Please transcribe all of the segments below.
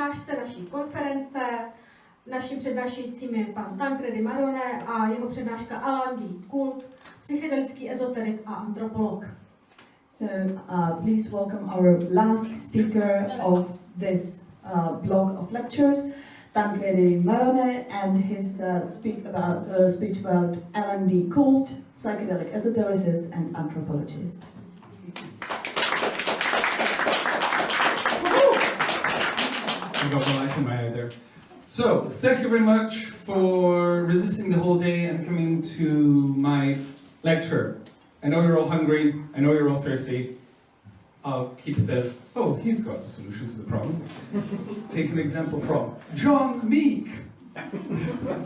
přednášce naší konference. Naším přednášejícím je pan Tancredi Marrone a jeho přednáška Allan, Couldt, psychedelický ezoterik a antropolog. So please welcome our last speaker of this block of lectures, Tancredi Marrone, and his speech about Allan Couldt, Psychedelic Esotericist and Anthropologist. I got the light in my eye there. So, thank you very much for resisting the whole day and coming to my lecture. I know you're all hungry, I know you're all thirsty. I'll keep it as, oh, he's got a solution to the problem. Take an example from John Meek,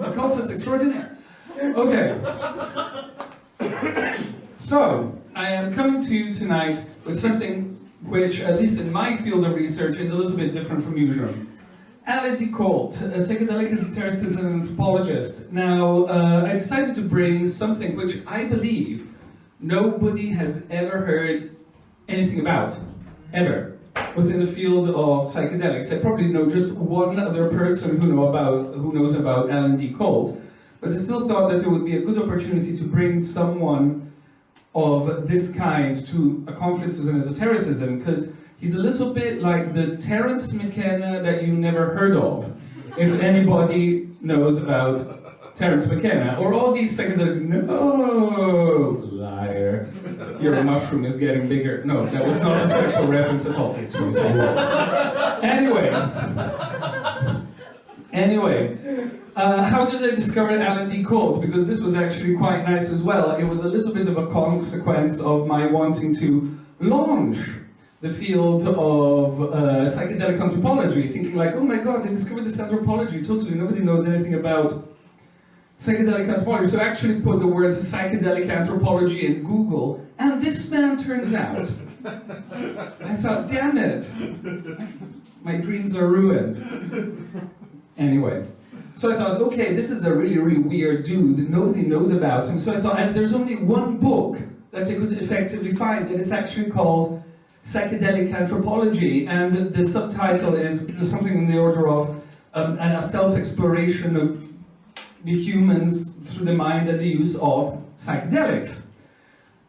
occultist extraordinaire. Okay. So, I am coming to you tonight with something which, at least in my field of research, is a little bit different from usual. Allan Couldt, a psychedelic esotericist and anthropologist. Now, I decided to bring something which I believe nobody has ever heard anything about, ever, within the field of psychedelics. I probably know just one other person who knows about Allan Couldt, but I still thought that it would be a good opportunity to bring someone of this kind to a conference on esotericism, because he's a little bit like the Terence McKenna that you never heard of, if anybody knows about Terence McKenna, or all these psychedelic, no, liar, your mushroom is getting bigger. No, that was not a sexual reference at all. Anyway, how did I discover Allan Couldt? Because this was actually quite nice as well. It was a little bit of a consequence of my wanting to launch the field of psychedelic anthropology, thinking like, oh my god, I discovered this anthropology, totally, nobody knows anything about psychedelic anthropology. So I actually put the words psychedelic anthropology in Google, and this man turns out. I thought, damn it, my dreams are ruined. Anyway, so I thought, okay, this is a really, really weird dude, nobody knows about him. So I thought, and there's only one book that I could effectively find, and it's actually called Psychedelic Anthropology, and the subtitle is something in the order of a self-exploration of the humans through the mind and the use of psychedelics.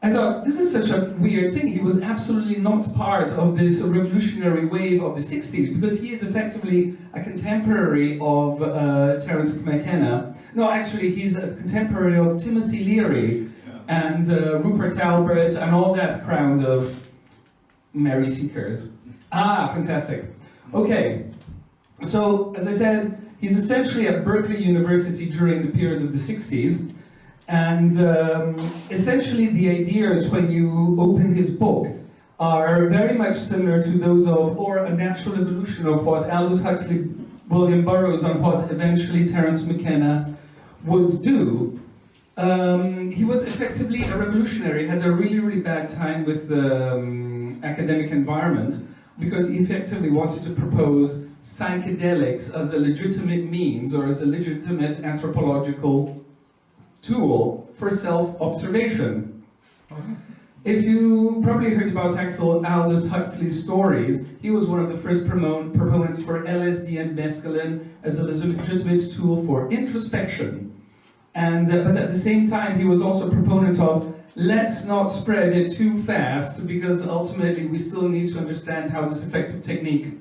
I thought, this is such a weird thing. He was absolutely not part of this revolutionary wave of the 60s, because he is effectively a contemporary of Terence McKenna. No, actually, he's a contemporary of Timothy Leary and Rupert Albert and all that crowd of Mary Seekers. Ah, fantastic. Okay, so as I said, he's essentially at Berkeley University during the period of the 60s, and essentially the ideas when you open his book are very much similar to those of, or a natural evolution of what Aldous Huxley, William Burroughs, and what eventually Terence McKenna would do. He was effectively a revolutionary, had a really, really bad time with the academic environment, because he effectively wanted to propose psychedelics as a legitimate means, or as a legitimate anthropological tool for self-observation. If you probably heard about Aldous Huxley's stories, he was one of the first proponents for LSD and mescaline as a legitimate tool for introspection. And but at the same time, he was also a proponent of, let's not spread it too fast, because ultimately we still need to understand how this effective technique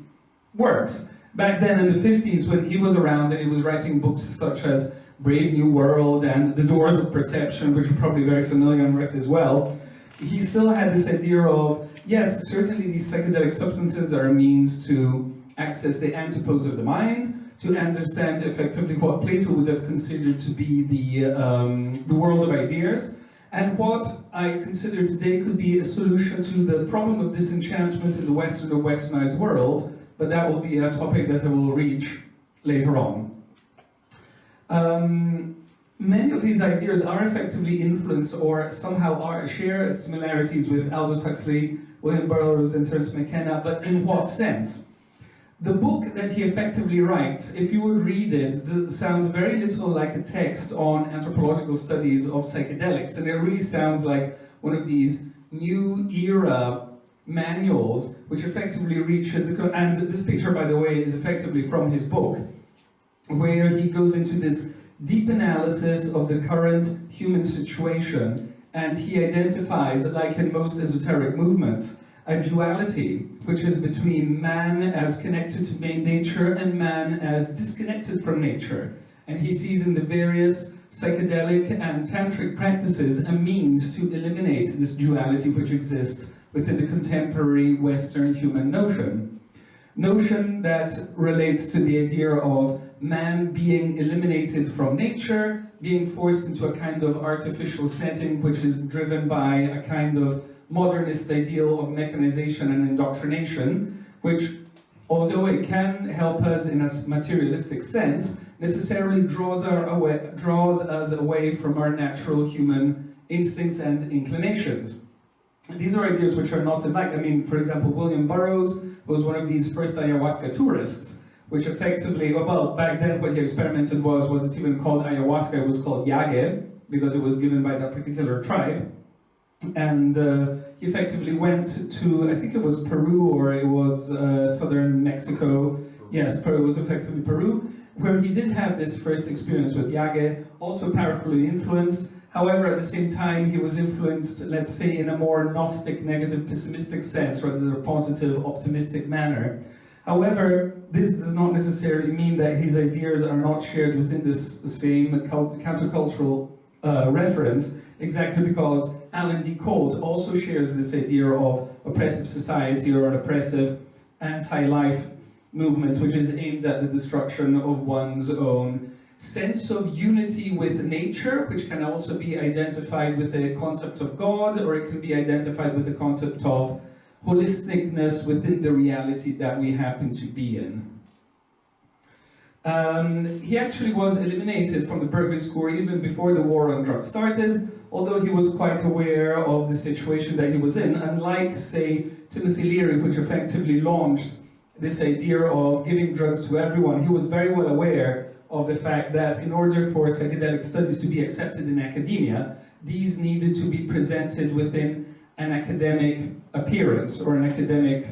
works. Back then in the 50s, when he was around and he was writing books such as Brave New World and The Doors of Perception, which you're probably very familiar with as well, he still had this idea of, yes, certainly these psychedelic substances are a means to access the antipodes of the mind, to understand effectively what Plato would have considered to be the world of ideas, and what I consider today could be a solution to the problem of disenchantment in the Western or westernized world, but that will be a topic that I will reach later on. Many of these ideas are effectively influenced or somehow share similarities with Aldous Huxley, William Burroughs, and Terence McKenna, but in what sense? The book that he effectively writes, if you would read it, sounds very little like a text on anthropological studies of psychedelics, and it really sounds like one of these new era manuals, which effectively reaches the, and this picture, by the way, is effectively from his book, where he goes into this deep analysis of the current human situation, and he identifies, like in most esoteric movements, a duality, which is between man as connected to nature and man as disconnected from nature. And he sees in the various psychedelic and tantric practices a means to eliminate this duality which exists within the contemporary Western human notion. Notion that relates to the idea of man being eliminated from nature, being forced into a kind of artificial setting which is driven by a kind of modernist ideal of mechanization and indoctrination, which, although it can help us in a materialistic sense, necessarily draws us away from our natural human instincts and inclinations. And these are ideas which are not like, I mean, for example, William Burroughs was one of these first ayahuasca tourists, which effectively, well, back then what he experimented wasn't even called ayahuasca, it was called yage, because it was given by that particular tribe. And he effectively went to, I think it was Peru, or it was southern Mexico. Yes, it was effectively Peru, where he did have this first experience with yage, also powerfully influenced. However, at the same time, he was influenced, let's say, in a more Gnostic, negative, pessimistic sense, rather than a positive, optimistic manner. However, this does not necessarily mean that his ideas are not shared within this same countercultural reference, exactly because Allan D. Couldt also shares this idea of oppressive society or an oppressive anti-life movement, which is aimed at the destruction of one's own sense of unity with nature, which can also be identified with the concept of God, or it can be identified with the concept of holisticness within the reality that we happen to be in. He actually was eliminated from the Berkeley School even before the war on drugs started, although he was quite aware of the situation that he was in, unlike, say, Timothy Leary, which effectively launched this idea of giving drugs to everyone. He was very well aware of the fact that in order for psychedelic studies to be accepted in academia, these needed to be presented within an academic appearance or an academic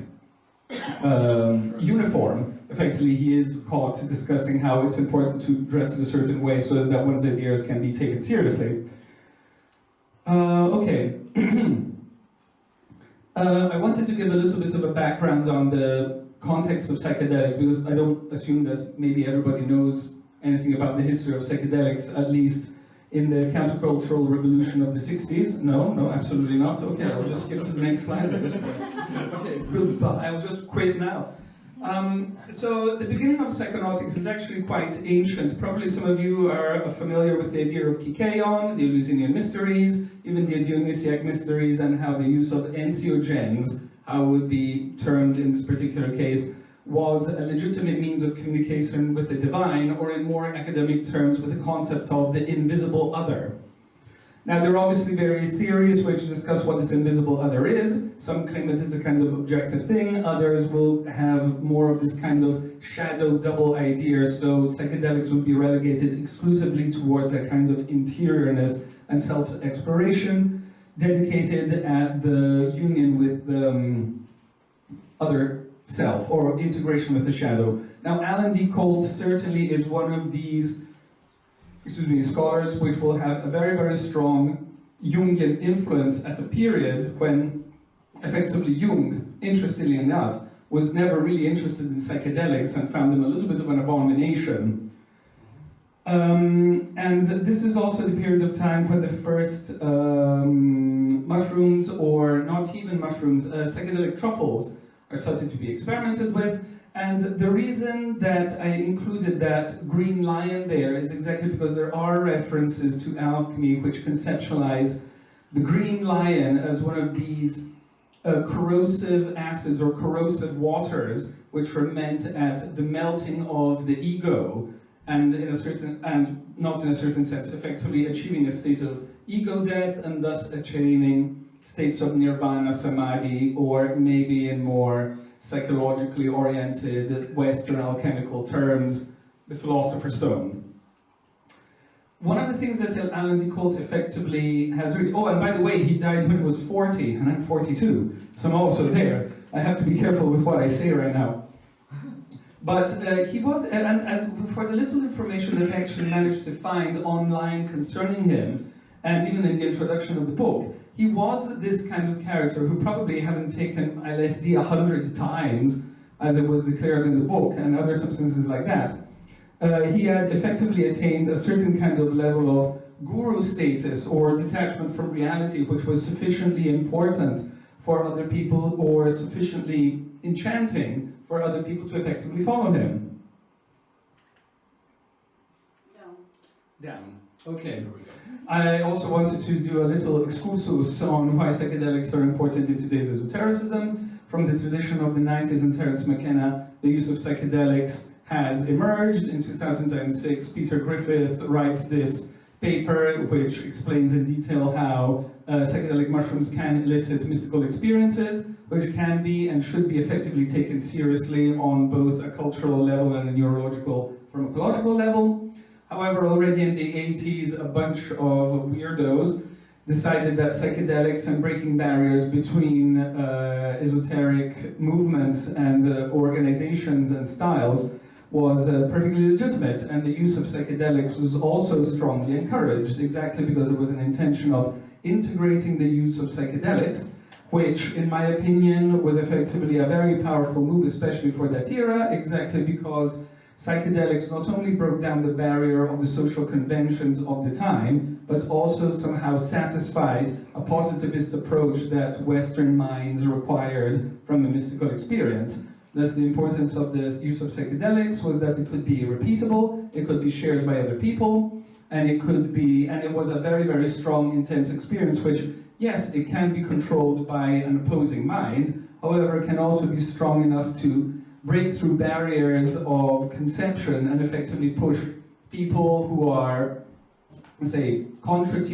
uniform. Effectively, he is caught discussing how it's important to dress in a certain way so as that one's ideas can be taken seriously. Okay. I wanted to give a little bit of a background on the context of psychedelics, because I don't assume that maybe everybody knows anything about the history of psychedelics, at least in the countercultural revolution of the 60s. No, absolutely not. Okay, I'll just skip to the next slide at this point. Okay, good, I'll just quit now. So the beginning of psychonautics is actually quite ancient. Probably some of you are familiar with the idea of Kikaion, the Eleusinian mysteries, even the Dionysiac mysteries, and how the use of entheogens, how it would be termed in this particular case, was a legitimate means of communication with the divine, or in more academic terms, with the concept of the invisible other. Now, there are obviously various theories which discuss what this invisible other is. Some claim that it's a kind of objective thing, others will have more of this kind of shadow double idea, so psychedelics would be relegated exclusively towards a kind of interiorness and self-exploration, dedicated at the union with the other self, or integration with the shadow. Now, Allan D. Couldt certainly is one of these scholars which will have a very, very strong Jungian influence at a period when effectively Jung, interestingly enough, was never really interested in psychedelics and found them a little bit of an abomination. And this is also the period of time when the first mushrooms, or not even mushrooms, psychedelic truffles are started to be experimented with. And the reason that I included that green lion there is exactly because there are references to alchemy which conceptualize the green lion as one of these corrosive acids or corrosive waters which were meant at the melting of the ego, and in a certain, and not in a certain sense, effectively achieving a state of ego death and thus attaining states of nirvana, samadhi, or maybe in more psychologically oriented Western alchemical terms, the philosopher's stone. one of the things that Allan de Couldt effectively has reached, oh, and by the way, he died when he was 40, and I'm 42, so I'm also there. I have to be careful with what I say right now. But he was, and for the little information that I actually managed to find online concerning him, and even in the introduction of the book, he was this kind of character who probably hadn't taken LSD 100 times, as it was declared in the book, and other substances like that. He had effectively attained a certain kind of level of guru status or detachment from reality, which was sufficiently important for other people or sufficiently enchanting for other people to effectively follow him. Down. Okay. I also wanted to do a little excursus on why psychedelics are important in today's esotericism. From the tradition of the 90s and Terence McKenna, the use of psychedelics has emerged. In 2006, Peter Griffith writes this paper which explains in detail how psychedelic mushrooms can elicit mystical experiences, which can be and should be effectively taken seriously on both a cultural level and a neurological, pharmacological level. However, already in the 80s, a bunch of weirdos decided that psychedelics and breaking barriers between esoteric movements and organizations and styles was perfectly legitimate, and the use of psychedelics was also strongly encouraged, exactly because it was an intention of integrating the use of psychedelics, which, in my opinion, was effectively a very powerful move, especially for that era, exactly because psychedelics not only broke down the barrier of the social conventions of the time, but also somehow satisfied a positivist approach that Western minds required from a mystical experience. Thus, the importance of the use of psychedelics was that it could be repeatable, it could be shared by other people, and it was a very, very strong, intense experience, which, yes, it can be controlled by an opposing mind, however, it can also be strong enough to break through barriers of conception and effectively push people who are, say, contrary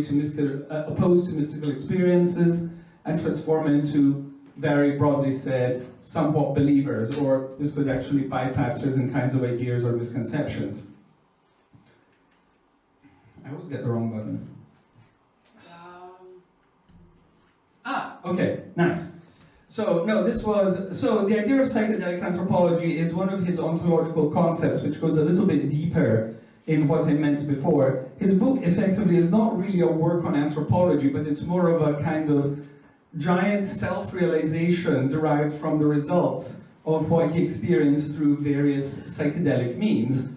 to opposed to mystical experiences, and transform into, very broadly said, somewhat believers, or this could actually bypass certain kinds of ideas or misconceptions. I always get the wrong button. Okay, nice. So the idea of psychedelic anthropology is one of his ontological concepts, which goes a little bit deeper in what I meant before. His book effectively is not really a work on anthropology, but it's more of a kind of giant self-realization derived from the results of what he experienced through various psychedelic means.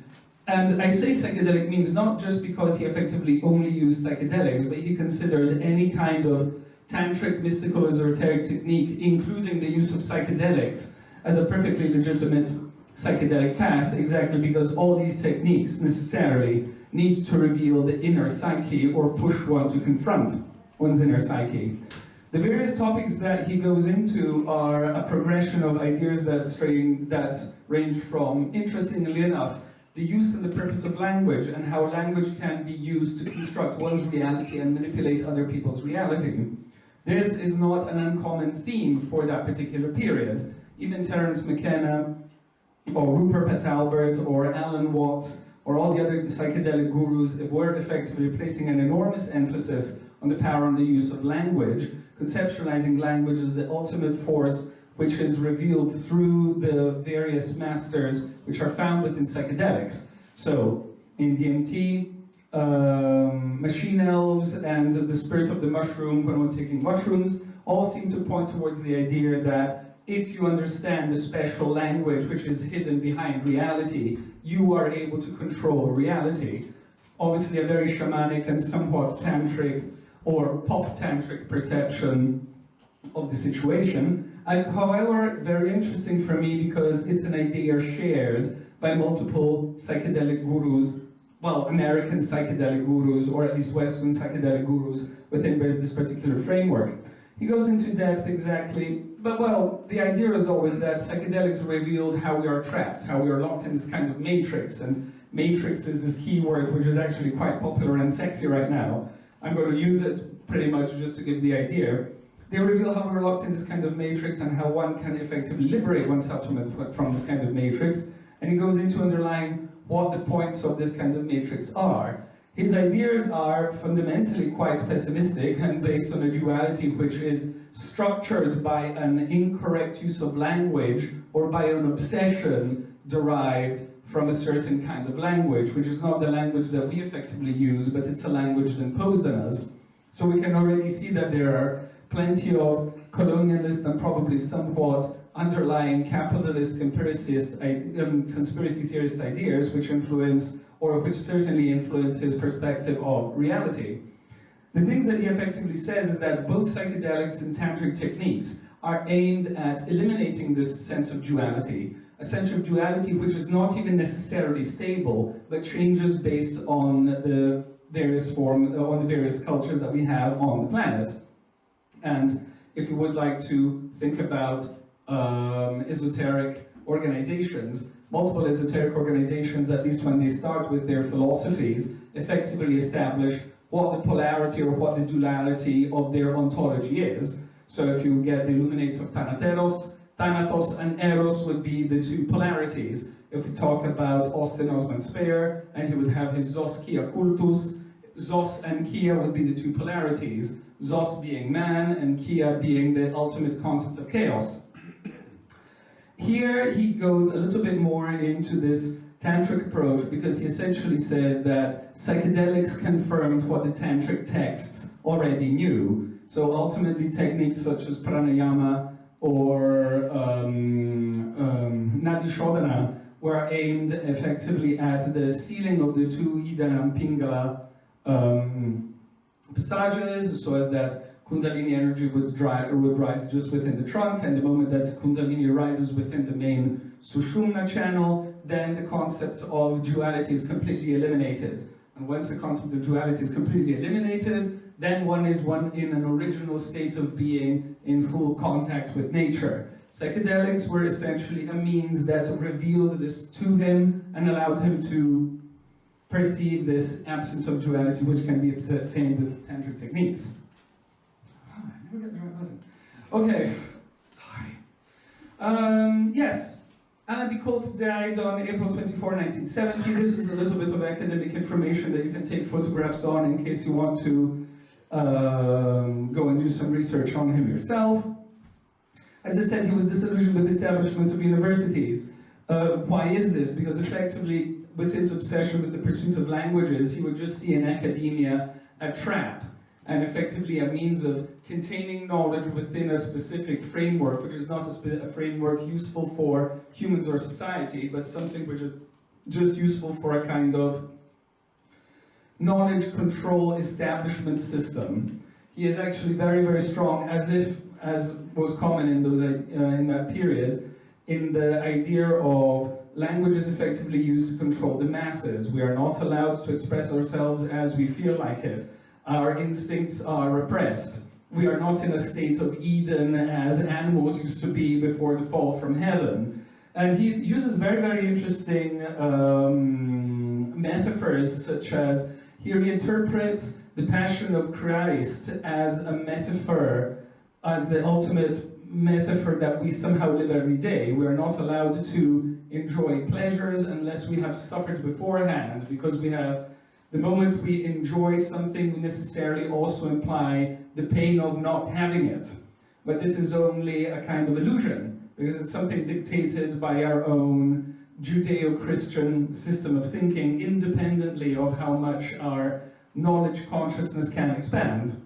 And I say psychedelic means not just because he effectively only used psychedelics, but he considered any kind of tantric, mystical, esoteric technique, including the use of psychedelics, as a perfectly legitimate psychedelic path, exactly because all these techniques necessarily need to reveal the inner psyche or push one to confront one's inner psyche. The various topics that he goes into are a progression of ideas that range from, interestingly enough, the use and the purpose of language, and how language can be used to construct one's reality and manipulate other people's reality. This is not an uncommon theme for that particular period. Even Terence McKenna, or Rupert Patalbert, or Alan Watts, or all the other psychedelic gurus were effectively placing an enormous emphasis on the power and the use of language, conceptualizing language as the ultimate force which is revealed through the various masters which are found within psychedelics. So, in DMT, machine elves, and the spirit of the mushroom when we're taking mushrooms, all seem to point towards the idea that if you understand the special language which is hidden behind reality, you are able to control reality. Obviously a very shamanic and somewhat tantric or pop-tantric perception of the situation. However, very interesting for me because it's an idea shared by multiple psychedelic gurus, well, American psychedelic gurus, or at least Western psychedelic gurus within this particular framework. He goes into depth exactly, but well, the idea is always that psychedelics revealed how we are trapped, how we are locked in this kind of matrix, and matrix is this key word which is actually quite popular and sexy right now. I'm going to use it pretty much just to give the idea. They reveal how we're locked in this kind of matrix and how one can effectively liberate oneself from this kind of matrix. And he goes into underlying what the points of this kind of matrix are. His ideas are fundamentally quite pessimistic and based on a duality which is structured by an incorrect use of language or by an obsession derived from a certain kind of language, which is not the language that we effectively use, but it's a language imposed on us. So we can already see that there are plenty of colonialist and probably somewhat underlying capitalist conspiracy theorist ideas which influence, or which certainly influence his perspective of reality. The things that he effectively says is that both psychedelics and tantric techniques are aimed at eliminating this sense of duality, a sense of duality which is not even necessarily stable, but changes based on the various cultures that we have on the planet. And if you would like to think about esoteric organizations, multiple esoteric organizations, at least when they start with their philosophies, effectively establish what the polarity or what the duality of their ontology is. So if you get the illuminates of Thanatos and Eros would be the two polarities. If we talk about Austin Osman Spare, and he would have his Zos Kia Cultus, Zos and Kia would be the two polarities. Zos being man, and Kia being the ultimate concept of chaos. Here he goes a little bit more into this tantric approach because he essentially says that psychedelics confirmed what the tantric texts already knew. So ultimately techniques such as pranayama or nadi shodhana were aimed effectively at the sealing of the two Ida and Pingala passages, so as that Kundalini energy would rise just within the trunk, and the moment that Kundalini rises within the main Sushumna channel, then the concept of duality is completely eliminated. And once the concept of duality is completely eliminated, then one is in an original state of being in full contact with nature. Psychedelics were essentially a means that revealed this to him and allowed him to perceive this absence of duality which can be obtained with tantric techniques. I never get the right button. Okay, sorry. Yes, Allan Couldt died on April 24, 1970. This is a little bit of academic information that you can take photographs on in case you want to go and do some research on him yourself. As I said, he was disillusioned with the establishment of universities. Why is this? Because effectively, with his obsession with the pursuit of languages, he would just see in academia a trap, and effectively a means of containing knowledge within a specific framework, which is not a framework useful for humans or society, but something which is just useful for a kind of knowledge control establishment system. He is actually very, very strong, as was common in that period, in the idea of language is effectively used to control the masses. We are not allowed to express ourselves as we feel like it. Our instincts are repressed. We are not in a state of Eden as animals used to be before the fall from heaven. And he uses very, very interesting metaphors, such as he reinterprets the Passion of Christ as a metaphor, as the ultimate metaphor that we somehow live every day. We are not allowed to enjoy pleasures unless we have suffered beforehand, because the moment we enjoy something, we necessarily also imply the pain of not having it. But this is only a kind of illusion, because it's something dictated by our own Judeo-Christian system of thinking, independently of how much our knowledge consciousness can expand.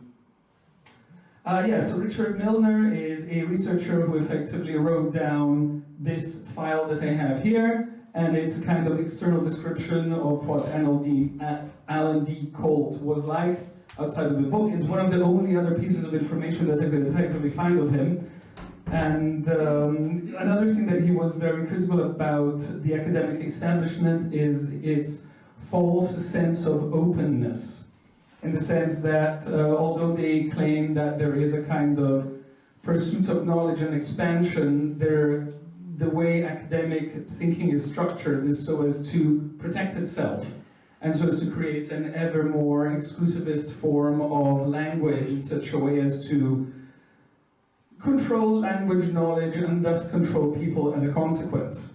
So Richard Milner is a researcher who effectively wrote down this file that I have here, and it's a kind of external description of what Allan D. Couldt was like outside of the book. It's one of the only other pieces of information that I could effectively find of him. And another thing that he was very critical about the academic establishment is its false sense of openness, in the sense that although they claim that there is a kind of pursuit of knowledge and expansion, the way academic thinking is structured is so as to protect itself, and so as to create an ever more exclusivist form of language in such a way as to control language knowledge and thus control people as a consequence.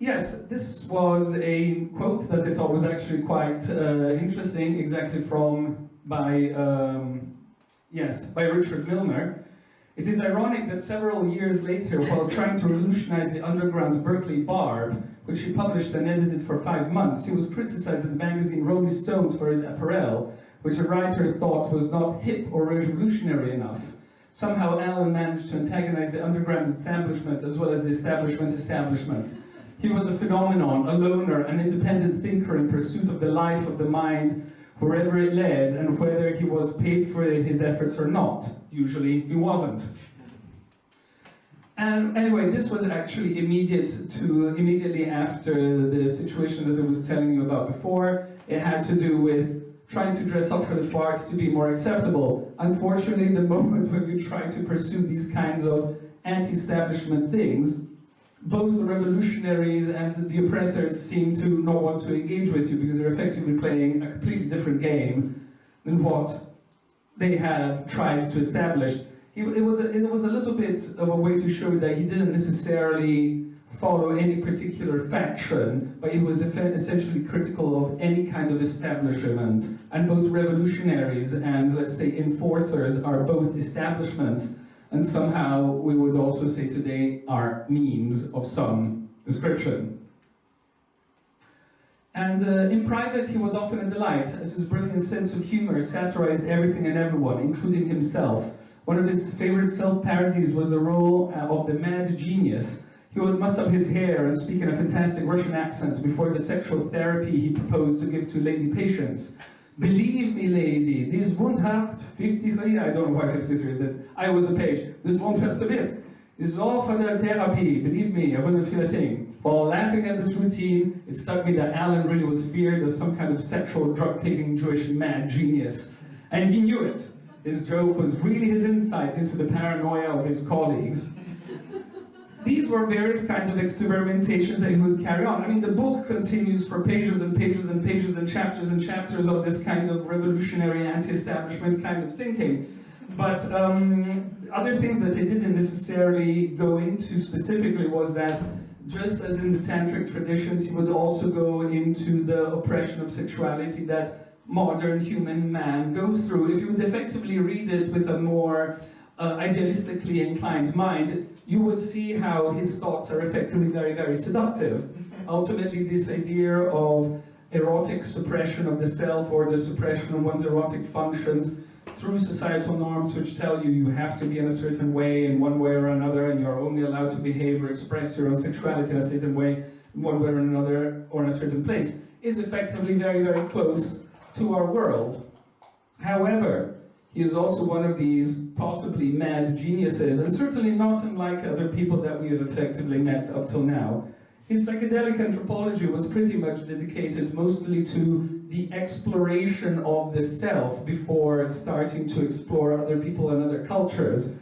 yes, this was a quote that I thought was actually quite interesting, exactly by Richard Milner. It is ironic that several years later, while trying to revolutionize the underground Berkeley Barb, which he published and edited for 5 months, he was criticized in the magazine Rolling Stones for his apparel, which a writer thought was not hip or revolutionary enough. Somehow Allan managed to antagonize the underground establishment as well as the establishment. He was a phenomenon, a loner, an independent thinker in pursuit of the life of the mind, wherever it led, and whether he was paid for his efforts or not. Usually he wasn't. And anyway, this was actually immediately after the situation that I was telling you about before. It had to do with trying to dress up for the arts to be more acceptable. Unfortunately, the moment when you try to pursue these kinds of anti-establishment things, both the revolutionaries and the oppressors seem to not want to engage with you because they're effectively playing a completely different game than what they have tried to establish. It was a little bit of a way to show that he didn't necessarily follow any particular faction, but he was essentially critical of any kind of establishment. And both revolutionaries and, let's say, enforcers are both establishments, and somehow we would also say today are memes of some description. And in private, he was often a delight, as his brilliant sense of humor satirized everything and everyone, including himself. One of his favorite self-parodies was the role of the mad genius. He would muss up his hair and speak in a fantastic Russian accent before the sexual therapy he proposed to give to lady patients. Believe me, lady, this won't hurt 53, I don't know why 53 is this, I was a page, this won't hurt a bit. This is all for the therapy, believe me, I wouldn't feel a thing. While laughing at this routine, it struck me that Allan really was feared as some kind of sexual drug-taking Jewish mad genius. And he knew it. His joke was really his insight into the paranoia of his colleagues. These were various kinds of experimentations that he would carry on. I mean, the book continues for pages and pages and pages and chapters of this kind of revolutionary anti-establishment kind of thinking. But other things that he didn't necessarily go into specifically was that, just as in the tantric traditions, he would also go into the oppression of sexuality that modern human man goes through. If you would effectively read it with a more idealistically inclined mind, you would see how his thoughts are effectively very, very seductive. Ultimately, this idea of erotic suppression of the self or the suppression of one's erotic functions through societal norms which tell you you have to be in a certain way in one way or another, and you're only allowed to behave or express your own sexuality in a certain way in one way or another or in a certain place, is effectively very, very close to our world. However, he is also one of these possibly mad geniuses, and certainly not unlike other people that we have effectively met up till now. His psychedelic anthropology was pretty much dedicated mostly to the exploration of the self before starting to explore other people and other cultures.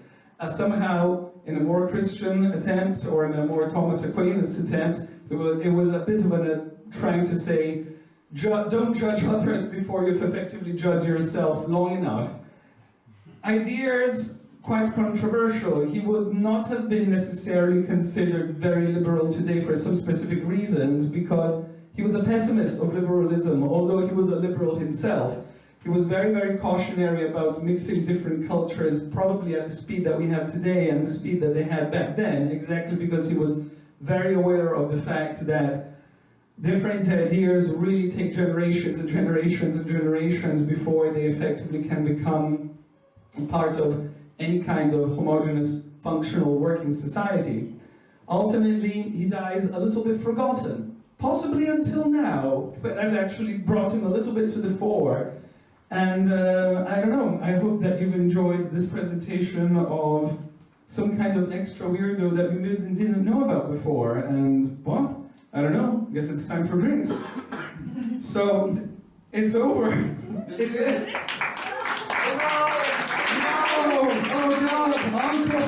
Somehow, in a more Christian attempt, or in a more Thomas Aquinas attempt, it was a bit of trying to say, don't judge others before you've effectively judged yourself long enough. Ideas quite controversial. He would not have been necessarily considered very liberal today for some specific reasons, because he was a pessimist of liberalism, although he was a liberal himself. He was very, very cautionary about mixing different cultures, probably at the speed that we have today and the speed that they had back then, exactly because he was very aware of the fact that different ideas really take generations and generations and generations before they effectively can become part of any kind of homogeneous, functional, working society. Ultimately, he dies a little bit forgotten, possibly until now, but I've actually brought him a little bit to the fore. And I don't know, I hope that you've enjoyed this presentation of some kind of extra weirdo that we didn't know about before. And, well, I don't know, I guess it's time for drinks. So, it's over. It's it. Oh no, Uncle!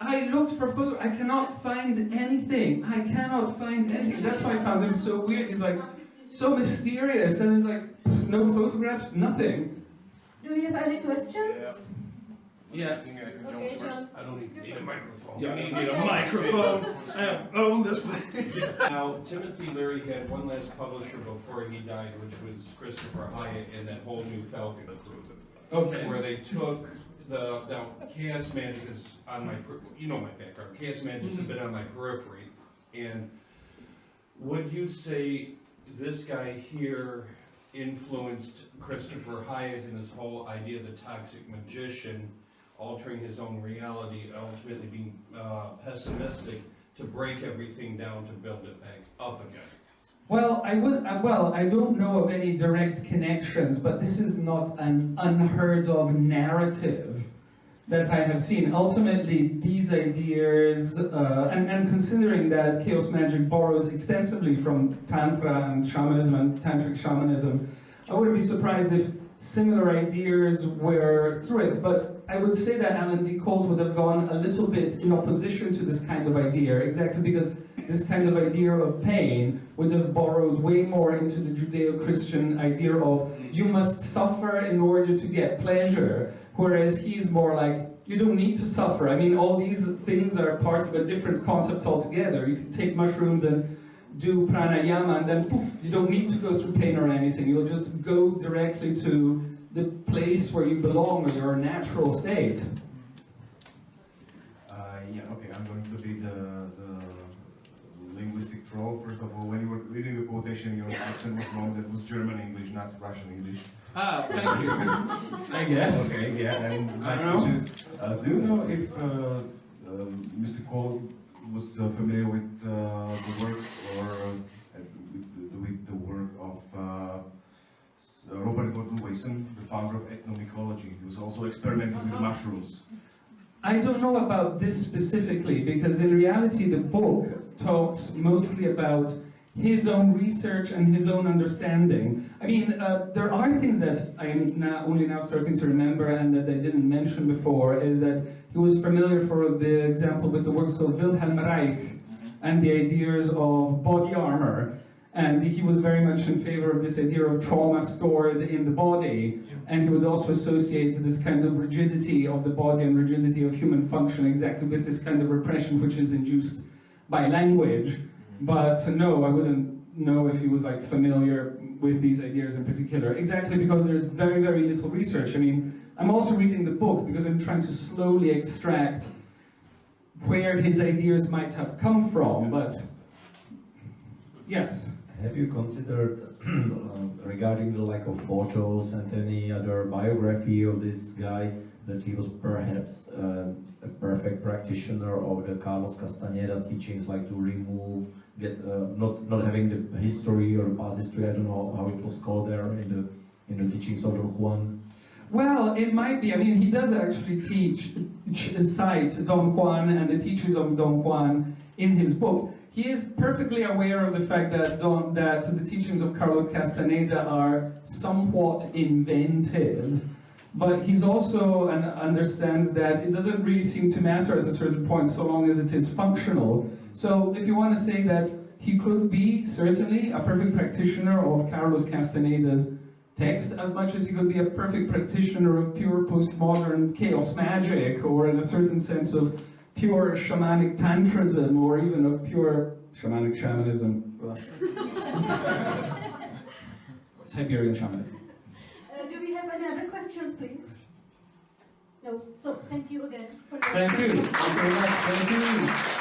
I looked for photos, I cannot find anything. I cannot find anything. That's why I found him so weird. He's like, so mysterious, and it's like, no photographs, nothing. Do you have any questions? Yes. Okay, John. I don't even need a microphone. You need Okay. a microphone. I own this place. Now, Timothy Leary had one last publisher before he died, which was Christopher Hyatt and that whole new Falcon, Okay. where they took now chaos magic is on my, you know my background. Chaos magic's a bit on my periphery, and would you say this guy here influenced Christopher Hyatt and his whole idea of the toxic magician, altering his own reality, ultimately being pessimistic to break everything down to build it back up again? Well, I don't know of any direct connections, but this is not an unheard of narrative that I have seen. Ultimately, these ideas, and considering that chaos magic borrows extensively from Tantra and shamanism and tantric shamanism, I wouldn't be surprised if similar ideas were through it. But I would say that Allan D. Couldt would have gone a little bit in opposition to this kind of idea, exactly because this kind of idea of pain would have borrowed way more into the Judeo-Christian idea of you must suffer in order to get pleasure, whereas he's more like, you don't need to suffer. I mean, all these things are part of a different concept altogether. You can take mushrooms and do pranayama and then poof, you don't need to go through pain or anything. You'll just go directly to the place where you belong or your natural state. Yeah, okay, I'm going to be the linguistic troll. First of all, when you were reading the quotation, your accent was wrong. That was German English, not Russian English. Ah, thank you. I guess. Okay, yeah, and I my don't question is, do you know if Mr. Couldt was familiar with the works or with the work of Robert Gordon Wasson, the founder of ethnomycology? He was also experimenting with mushrooms. I don't know about this specifically, because in reality the book talks mostly about his own research and his own understanding. I mean, there are things that I am only now starting to remember and that I didn't mention before, is that he was familiar, for the example, with the works of Wilhelm Reich and the ideas of body armor. And he was very much in favor of this idea of trauma stored in the body. And he would also associate this kind of rigidity of the body and rigidity of human function exactly with this kind of repression which is induced by language. But no, I wouldn't know if he was like familiar with these ideas in particular. Exactly because there's very, very little research. I mean, I'm also reading the book because I'm trying to slowly extract where his ideas might have come from, but yes. Have you considered, regarding the lack of photos and any other biography of this guy, that he was perhaps a perfect practitioner of the Carlos Castaneda's teachings, like to remove, not having the history or past history, I don't know how it was called there in the teachings of Don Juan? Well, it might be. I mean, he does actually cite Don Juan and the teachings of Don Juan in his book. He is perfectly aware of the fact that the teachings of Carlos Castaneda are somewhat invented, but he's also understands that it doesn't really seem to matter at a certain point so long as it is functional. So if you want to say that he could be certainly a perfect practitioner of Carlos Castaneda's text, as much as he could be a perfect practitioner of pure postmodern chaos magic, or in a certain sense of pure shamanic tantrism, or even of pure shamanic shamanism. Siberian shamanism. Do we have any other questions, please? No. So thank you again. Thank you. Thank you very much. Thank you.